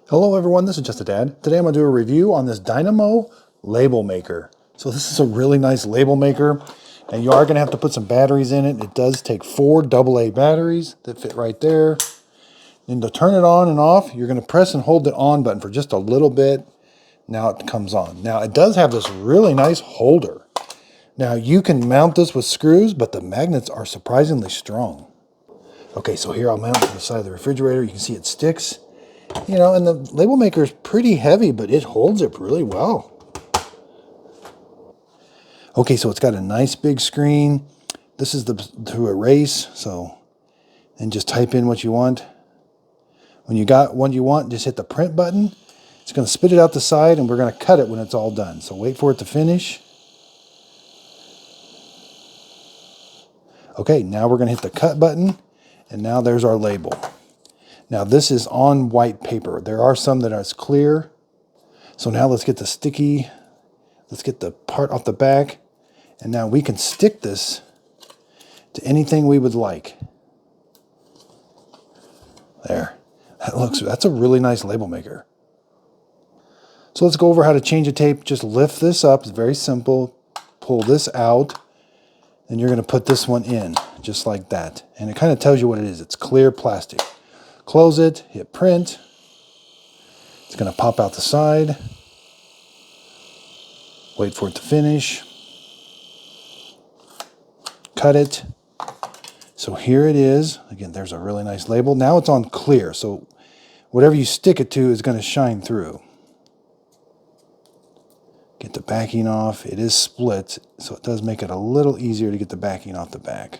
Hello everyone, this is Just a Dad. Today I'm going to do a review on this DYMO label maker. So this is a really nice label maker, and you are going to have to put some batteries in it. It does take 4 AA batteries that fit right there. Then to turn it on and off, you're going to press and hold the on button for just a little bit. Now it comes on. Now it does have this really nice holder. Now you can mount this with screws, but the magnets are surprisingly strong. Okay, so here I'll mount it to the side of the refrigerator. You can see it sticks. You know, and the label maker is pretty heavy, but it holds it really well. Okay, so it's got a nice big screen. This is to erase, so, and just type in what you want. When you got what you want, just hit the print button. It's going to spit it out the side, and we're going to cut it when it's all done. So wait for it to finish. Okay, now we're going to hit the cut button, and now there's our label. Now this is on white paper. There are some that are clear. So now let's get the sticky, let's get the part off the back. And now we can stick this to anything we would like. There, that's a really nice label maker. So let's go over how to change the tape. Just lift this up, it's very simple. Pull this out, and you're gonna put this one in, just like that. And it kind of tells you what it is. It's clear plastic. Close it, hit print. It's going to pop out the side. Wait for it to finish. Cut it. So here it is. Again, there's a really nice label. Now it's on clear, so whatever you stick it to is going to shine through. Get the backing off. It is split, so it does make it a little easier to get the backing off the back.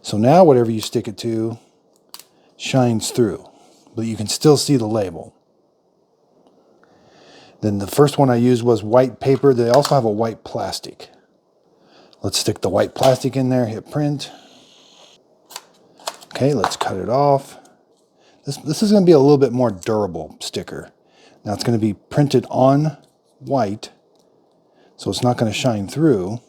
So now whatever you stick it to shines through, but you can still see the label. Then the first one I used was white paper. They also have a white plastic. Let's stick the white plastic in there, hit print. Okay, let's cut it off. This is going to be a little bit more durable sticker. Now it's going to be printed on white, so it's not going to shine through.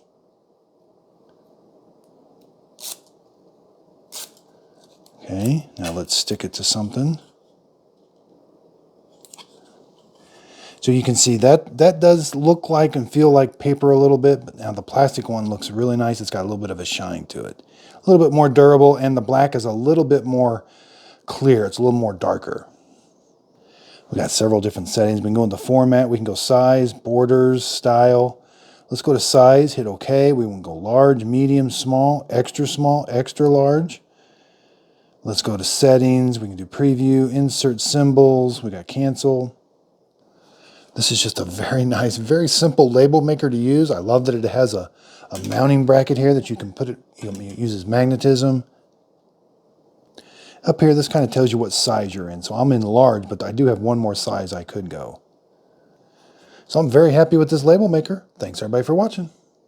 Okay, now let's stick it to something. So you can see that does look like and feel like paper a little bit, but now the plastic one looks really nice. It's got a little bit of a shine to it. A little bit more durable, and the black is a little bit more clear. It's a little more darker. We got several different settings. We can go into format. We can go size, borders, style. Let's go to size, hit OK. We can go large, medium, small, extra large. Let's go to settings. We can do preview, insert symbols. We got cancel. This is just a very nice, very simple label maker to use. I love that it has a mounting bracket here that you can put it, it uses magnetism. Up here, this kind of tells you what size you're in. So I'm in large, but I do have one more size I could go. So I'm very happy with this label maker. Thanks everybody for watching.